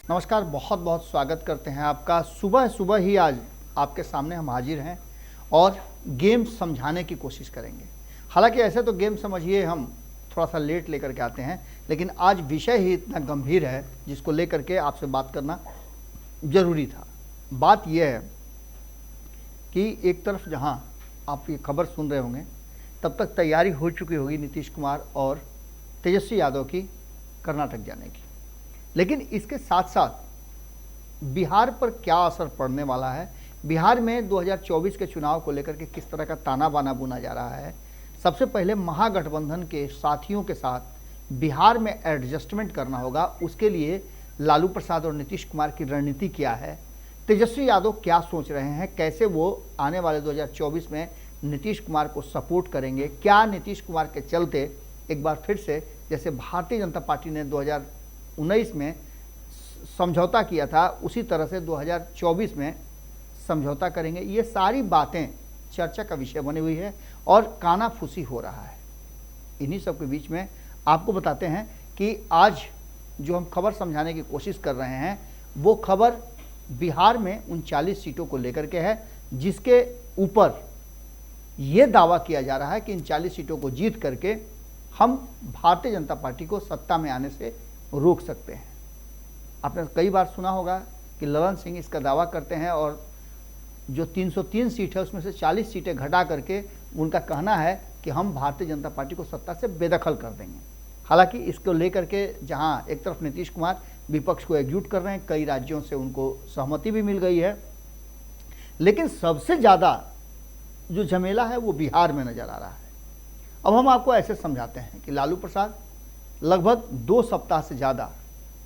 नमस्कार, बहुत बहुत स्वागत करते हैं आपका। सुबह सुबह ही आज आपके सामने हम हाजिर हैं और गेम समझाने की कोशिश करेंगे। हालांकि ऐसे तो गेम समझिए हम थोड़ा सा लेट लेकर के आते हैं, लेकिन आज विषय ही इतना गंभीर है जिसको लेकर के आपसे बात करना ज़रूरी था। बात यह है कि एक तरफ जहां आप ये खबर सुन रहे होंगे तब तक तैयारी हो चुकी होगी नीतीश कुमार और तेजस्वी यादव की कर्नाटक जाने की, लेकिन इसके साथ साथ बिहार पर क्या असर पड़ने वाला है, बिहार में 2024 के चुनाव को लेकर के किस तरह का ताना बाना बुना जा रहा है। सबसे पहले महागठबंधन के साथियों के साथ बिहार में एडजस्टमेंट करना होगा, उसके लिए लालू प्रसाद और नीतीश कुमार की रणनीति क्या है, तेजस्वी यादव क्या सोच रहे हैं, कैसे वो आने वाले 2024 में नीतीश कुमार को सपोर्ट करेंगे, क्या नीतीश कुमार के चलते एक बार फिर से जैसे भारतीय जनता पार्टी ने 2019 में समझौता किया था उसी तरह से 2024 में समझौता करेंगे। ये सारी बातें चर्चा का विषय बनी हुई है और कानाफूसी हो रहा है। इन्हीं सब के बीच में आपको बताते हैं कि आज जो हम खबर समझाने की कोशिश कर रहे हैं वो खबर बिहार में 39 सीटों को लेकर के है, जिसके ऊपर ये दावा किया जा रहा है कि इन 40 सीटों को जीत करके हम भारतीय जनता पार्टी को सत्ता में आने से रोक सकते हैं। आपने कई बार सुना होगा कि ललन सिंह इसका दावा करते हैं और जो 303 सीट है उसमें से 40 सीटें घटा करके उनका कहना है कि हम भारतीय जनता पार्टी को सत्ता से बेदखल कर देंगे। हालांकि इसको लेकर के जहां एक तरफ नीतीश कुमार विपक्ष को एकजुट कर रहे हैं, कई राज्यों से उनको सहमति भी मिल गई है, लेकिन सबसे ज़्यादा जो झमेला है वो बिहार में नज़र आ रहा है। अब हम आपको ऐसे समझाते हैं कि लालू प्रसाद लगभग 2 सप्ताह से ज़्यादा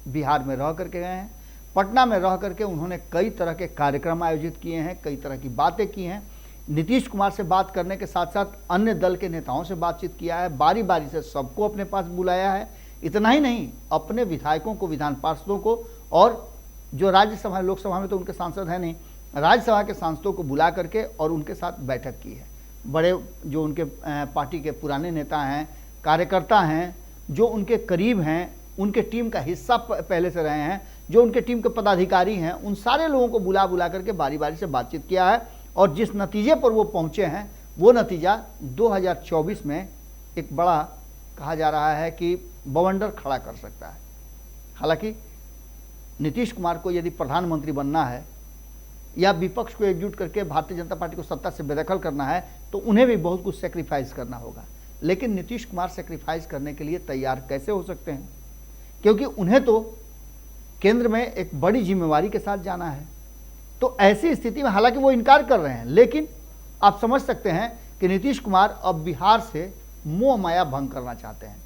बिहार में रह करके गए हैं। पटना में रह करके उन्होंने कई तरह के कार्यक्रम आयोजित किए हैं, कई तरह की बातें की हैं। नीतीश कुमार से बात करने के साथ साथ अन्य दल के नेताओं से बातचीत किया है, बारी बारी से सबको अपने पास बुलाया है। इतना ही नहीं, अपने विधायकों को, विधान पार्षदों को और जो राज्यसभा लोकसभा में तो उनके सांसद हैं नहीं, राज्यसभा के सांसदों को बुला करके और उनके साथ बैठक की है। बड़े जो उनके पार्टी के पुराने नेता हैं, कार्यकर्ता हैं, जो उनके करीब हैं, उनके टीम का हिस्सा पहले से रहे हैं, जो उनके टीम के पदाधिकारी हैं, उन सारे लोगों को बुला बुला करके बारी बारी से बातचीत किया है और जिस नतीजे पर वो पहुंचे हैं वो नतीजा 2024 में एक बड़ा कहा जा रहा है कि बवंडर खड़ा कर सकता है। हालांकि नीतीश कुमार को यदि प्रधानमंत्री बनना है या विपक्ष को एकजुट करके भारतीय जनता पार्टी को सत्ता से बेदखल करना है तो उन्हें भी बहुत कुछ सेक्रीफाइस करना होगा, लेकिन नीतीश कुमार सेक्रीफाइस करने के लिए तैयार कैसे हो सकते हैं, क्योंकि उन्हें तो केंद्र में एक बड़ी जिम्मेवारी के साथ जाना है। तो ऐसी स्थिति में हालांकि वो इनकार कर रहे हैं, लेकिन आप समझ सकते हैं कि नीतीश कुमार अब बिहार से मोह माया भंग करना चाहते हैं।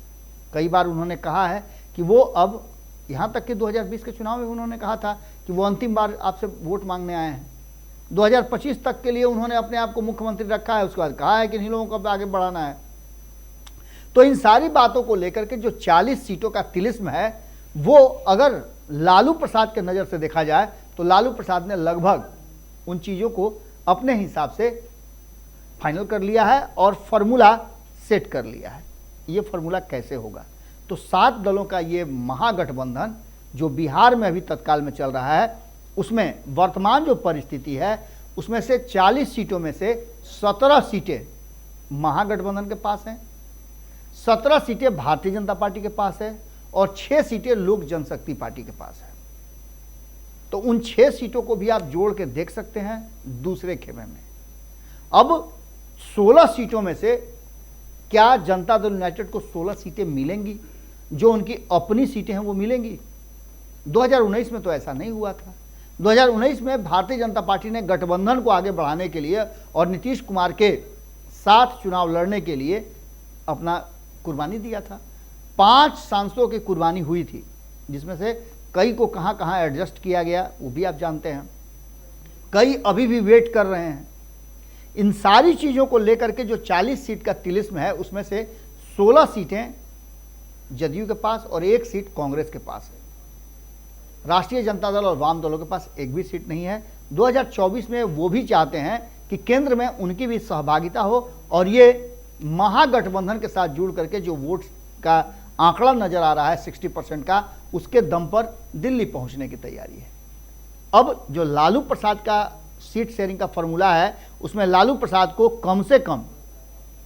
कई बार उन्होंने कहा है कि वो अब यहाँ तक कि 2020 के चुनाव में उन्होंने कहा था कि वो अंतिम बार आपसे वोट मांगने आए हैं। 2025 तक के लिए उन्होंने अपने आप को मुख्यमंत्री रखा है, उसके बाद कहा है कि इन लोगों को आगे बढ़ाना है। तो इन सारी बातों को लेकर के जो 40 सीटों का तिलिस्म है वो अगर लालू प्रसाद के नज़र से देखा जाए तो लालू प्रसाद ने लगभग उन चीज़ों को अपने हिसाब से फाइनल कर लिया है और फार्मूला सेट कर लिया है। ये फार्मूला कैसे होगा? तो 7 दलों का ये महागठबंधन जो बिहार में अभी तत्काल में चल रहा है, उसमें वर्तमान जो परिस्थिति है उसमें से 40 सीटों में से 17 सीटें महागठबंधन के पास हैं, 17 सीटें भारतीय जनता पार्टी के पास है और 6 सीटें लोक जनशक्ति पार्टी के पास है। तो उन 6 सीटों को भी आप जोड़ के देख सकते हैं दूसरे खेमे में। अब 16 सीटों में से क्या जनता दल यूनाइटेड को 16 सीटें मिलेंगी? जो उनकी अपनी सीटें हैं वो मिलेंगी? 2019 में तो ऐसा नहीं हुआ था। 2019 में भारतीय जनता पार्टी ने गठबंधन को आगे बढ़ाने के लिए और नीतीश कुमार के साथ चुनाव लड़ने के लिए अपना कुर्बानी दिया था। 5 सांसदों की कुर्बानी हुई थी, जिसमें से कई को कहां कहां एडजस्ट किया गया वो भी आप जानते हैं, कई अभी भी वेट कर रहे हैं। इन सारी चीज़ों को लेकर के जो 40 सीट का तिलिस्म है उसमें से 16 सीटें जदयू के पास और 1 सीट कांग्रेस के पास है। राष्ट्रीय जनता दल और वाम दलों के पास एक भी सीट नहीं है। 2024 में वो भी चाहते हैं कि केंद्र में उनकी भी सहभागिता हो और ये महागठबंधन के साथ जुड़ करके जो वोट का आंकड़ा नजर आ रहा है 60% का, उसके दम पर दिल्ली पहुंचने की तैयारी है। अब जो लालू प्रसाद का सीट शेयरिंग का फॉर्मूला है, उसमें लालू प्रसाद को कम से कम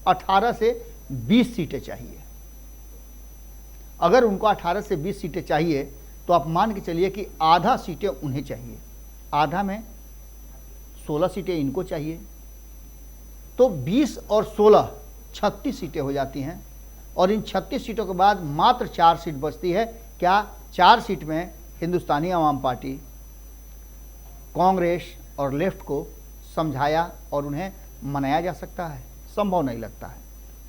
18 से 20 सीटें चाहिए। अगर उनको 18 से 20 सीटें चाहिए तो आप मान के चलिए कि आधा सीटें उन्हें चाहिए, आधा में 16 सीटें इनको चाहिए, तो 20 और 16 36 सीटें हो जाती हैं। और इन 36 सीटों के बाद मात्र 4 सीट बचती है। क्या 4 सीट में हिंदुस्तानी आवाम पार्टी, कांग्रेस और लेफ्ट को समझाया और उन्हें मनाया जा सकता है? संभव नहीं लगता है।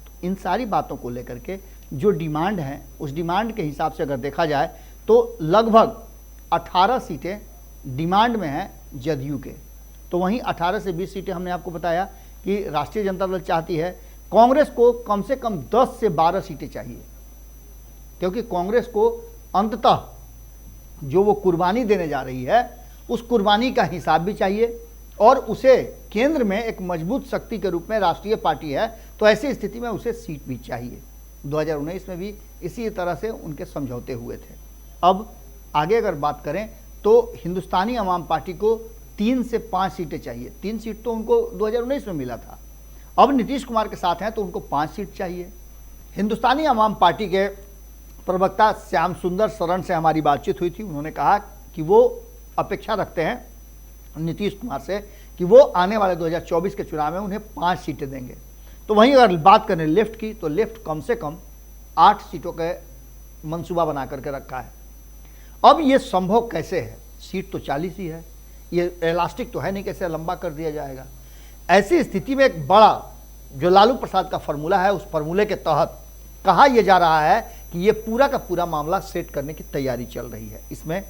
तो इन सारी बातों को लेकर के जो डिमांड है, उस डिमांड के हिसाब से अगर देखा जाए तो लगभग 18 सीटें डिमांड में हैं जदयू के। तो वहीं 18 से 20 सीटें हमने आपको बताया कि राष्ट्रीय जनता दल चाहती है। कांग्रेस को कम से कम 10 से 12 सीटें चाहिए, क्योंकि कांग्रेस को अंततः जो वो कुर्बानी देने जा रही है, उस कुर्बानी का हिसाब भी चाहिए और उसे केंद्र में एक मजबूत शक्ति के रूप में राष्ट्रीय पार्टी है, तो ऐसी स्थिति में उसे सीट भी चाहिए। 2019 में भी इसी तरह से उनके समझौते हुए थे। अब आगे अगर बात करें तो हिंदुस्तानी आवाम पार्टी को 3 से 5 सीटें चाहिए। 3 सीट तो उनको 2019 में मिला था, अब नीतीश कुमार के साथ हैं तो उनको 5 सीट चाहिए। हिंदुस्तानी आवाम पार्टी के प्रवक्ता श्याम सुंदर शरण से हमारी बातचीत हुई थी। उन्होंने कहा कि वो अपेक्षा रखते हैं नीतीश कुमार से कि वो आने वाले 2024 के चुनाव में उन्हें 5 सीटें देंगे। तो वहीं अगर बात करें लेफ्ट की, तो लेफ्ट कम से कम 8 सीटों का मंसूबा बना करके रखा है। अब ये संभव कैसे है? सीट तो 40 ही है, ये इलास्टिक तो है नहीं, कैसे लंबा कर दिया जाएगा? ऐसी स्थिति में एक बड़ा जो लालू प्रसाद का फॉर्मूला है, उस फॉर्मूले के तहत कहा यह जा रहा है कि ये पूरा का पूरा मामला सेट करने की तैयारी चल रही है। इसमें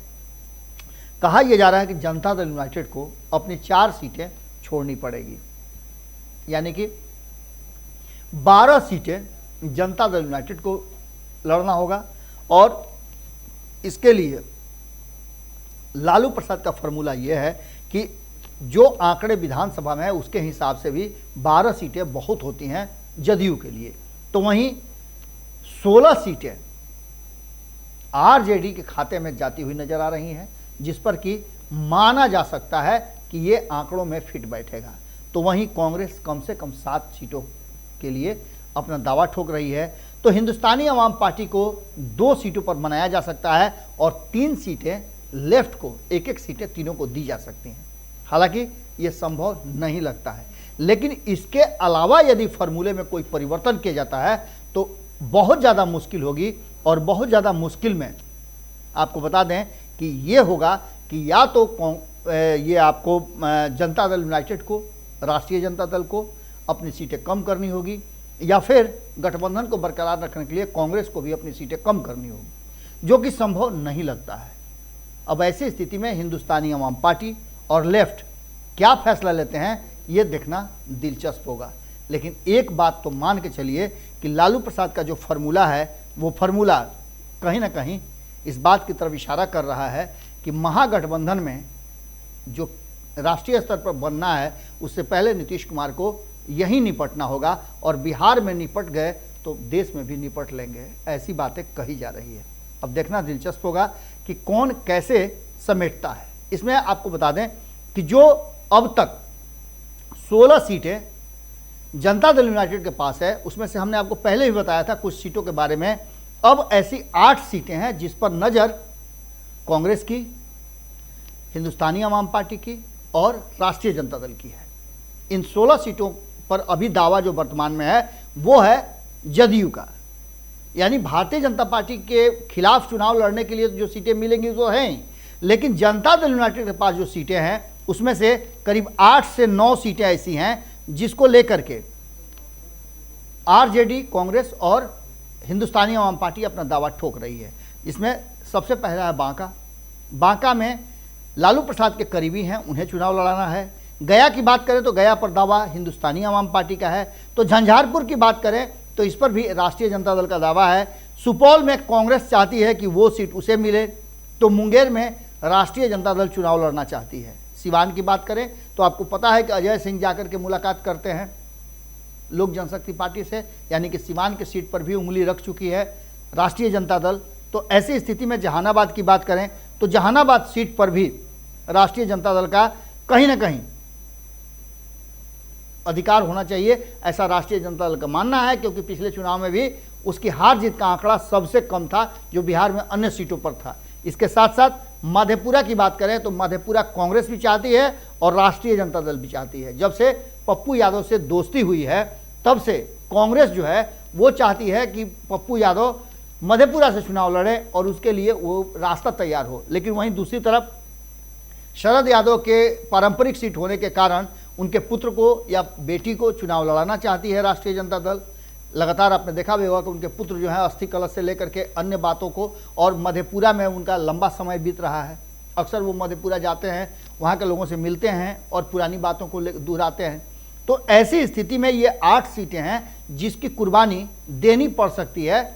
कहा यह जा रहा है कि जनता दल यूनाइटेड को अपनी 4 सीटें छोड़नी पड़ेगी, यानी कि 12 सीटें जनता दल यूनाइटेड को लड़ना होगा। और इसके लिए लालू प्रसाद का फॉर्मूला यह है कि जो आंकड़े विधानसभा में है उसके हिसाब से भी 12 सीटें बहुत होती हैं जदयू के लिए। तो वहीं 16 सीटें आरजेडी के खाते में जाती हुई नजर आ रही हैं, जिस पर कि माना जा सकता है कि ये आंकड़ों में फिट बैठेगा। तो वहीं कांग्रेस कम से कम 7 सीटों के लिए अपना दावा ठोक रही है। तो हिंदुस्तानी आवाम पार्टी को 2 सीटों पर मनाया जा सकता है और 3 सीटें लेफ्ट को, एक एक सीटें तीनों को दी जा सकती हैं। हालांकि ये संभव नहीं लगता है, लेकिन इसके अलावा यदि फॉर्मूले में कोई परिवर्तन किया जाता है तो बहुत ज़्यादा मुश्किल होगी। और बहुत ज़्यादा मुश्किल में आपको बता दें कि ये होगा कि या तो ये आपको जनता दल यूनाइटेड को, राष्ट्रीय जनता दल को अपनी सीटें कम करनी होगी, या फिर गठबंधन को बरकरार रखने के लिए कांग्रेस को भी अपनी सीटें कम करनी होगी, जो कि संभव नहीं लगता है। अब ऐसी स्थिति में हिंदुस्तानी आवाम पार्टी और लेफ्ट क्या फैसला लेते हैं, ये देखना दिलचस्प होगा। लेकिन एक बात तो मान के चलिए कि लालू प्रसाद का जो फॉर्मूला है, वो फॉर्मूला कहीं ना कहीं इस बात की तरफ इशारा कर रहा है कि महागठबंधन में जो राष्ट्रीय स्तर पर बनना है, उससे पहले नीतीश कुमार को यही निपटना होगा, और बिहार में निपट गए तो देश में भी निपट लेंगे, ऐसी बातें कही जा रही है। अब देखना दिलचस्प होगा कि कौन कैसे समेटता है। इसमें आपको बता दें कि जो अब तक 16 सीटें जनता दल यूनाइटेड के पास है, उसमें से हमने आपको पहले ही बताया था कुछ सीटों के बारे में। अब ऐसी 8 सीटें हैं जिस पर नज़र कांग्रेस की, हिंदुस्तानी आवाम पार्टी की और राष्ट्रीय जनता दल की है। इन 16 सीटों पर अभी दावा जो वर्तमान में है वो है जदयू का, यानी भारतीय जनता पार्टी के खिलाफ चुनाव लड़ने के लिए जो सीटें मिलेंगी वो हैं, लेकिन जनता दल यूनाइटेड के पास जो सीटें हैं उसमें से करीब 8 से 9 सीटें ऐसी हैं जिसको लेकर के आरजेडी, कांग्रेस और हिंदुस्तानी आवाम पार्टी अपना दावा ठोक रही है। इसमें सबसे पहला है बांका। बांका में लालू प्रसाद के करीबी हैं, उन्हें चुनाव लड़ाना है। गया की बात करें तो गया पर दावा हिंदुस्तानी आवाम पार्टी का है। तो झंझारपुर की बात करें तो इस पर भी राष्ट्रीय जनता दल का दावा है। सुपौल में कांग्रेस चाहती है कि वो सीट उसे मिले, तो मुंगेर में राष्ट्रीय जनता दल चुनाव लड़ना चाहती है। सिवान की बात करें तो आपको पता है कि अजय सिंह जाकर के मुलाकात करते हैं लोक जनशक्ति पार्टी से, यानी कि सिवान की सीट पर भी उंगली रख चुकी है राष्ट्रीय जनता दल। तो ऐसी स्थिति में जहानाबाद की बात करें तो जहानाबाद सीट पर भी राष्ट्रीय जनता दल का कहीं ना कहीं अधिकार होना चाहिए, ऐसा राष्ट्रीय जनता दल का मानना है, क्योंकि पिछले चुनाव में भी उसकी हार जीत का आंकड़ा सबसे कम था जो बिहार में अन्य सीटों पर था। इसके साथ साथ मधेपुरा की बात करें तो मधेपुरा कांग्रेस भी चाहती है और राष्ट्रीय जनता दल भी चाहती है। जब से पप्पू यादव से दोस्ती हुई है तब से कांग्रेस जो है वो चाहती है कि पप्पू यादव मधेपुरा से चुनाव लड़े और उसके लिए वो रास्ता तैयार हो। लेकिन वहीं दूसरी तरफ शरद यादव के पारंपरिक सीट होने के कारण उनके पुत्र को या बेटी को चुनाव लड़ाना चाहती है राष्ट्रीय जनता दल। लगातार आपने देखा भी होगा कि उनके पुत्र जो है अस्थि कलश से लेकर के अन्य बातों को, और मधेपुरा में उनका लंबा समय बीत रहा है। अक्सर वो मधेपुरा जाते हैं, वहाँ के लोगों से मिलते हैं और पुरानी बातों को दोहराते हैं। तो ऐसी स्थिति में ये 8 सीटें हैं जिसकी कुर्बानी देनी पड़ सकती है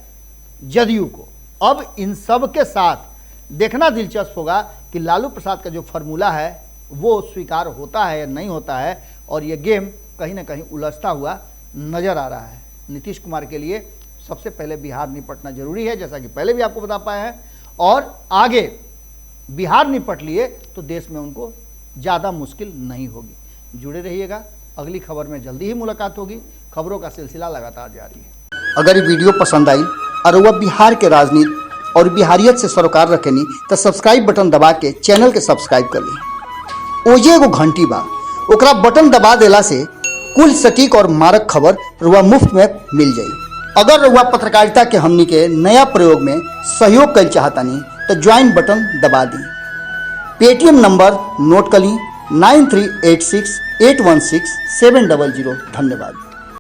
जदयू को। अब इन सब के साथ देखना दिलचस्प होगा कि लालू प्रसाद का जो फार्मूला है वो स्वीकार होता है या नहीं होता है, और ये गेम कहीं ना कहीं उलझता हुआ नजर आ रहा है। नीतीश कुमार के लिए सबसे पहले बिहार निपटना जरूरी है, जैसा कि पहले भी आपको बता पाए हैं, और आगे बिहार निपट लिए तो देश में उनको ज़्यादा मुश्किल नहीं होगी। जुड़े रहिएगा, अगली खबर में जल्दी ही मुलाकात होगी। खबरों का सिलसिला लगातार जारी है। अगर ये वीडियो पसंद आई और वह बिहार के राजनीति और बिहारियत से सरोकार रखेनी तो सब्सक्राइब बटन दबा के चैनल के सब्सक्राइब कर ली। ओजे एगो घंटी बा, ओकरा बटन दबा देला से कुल सटीक और मारक खबर रुआ मुफ्त में मिल जाई। अगर रुआ पत्रकारिता के हमनी के नया प्रयोग में सहयोग कर चाहतानी तो ज्वाइन बटन दबा दी। पेटीएम नंबर नोट कर ली 9386816700। धन्यवाद।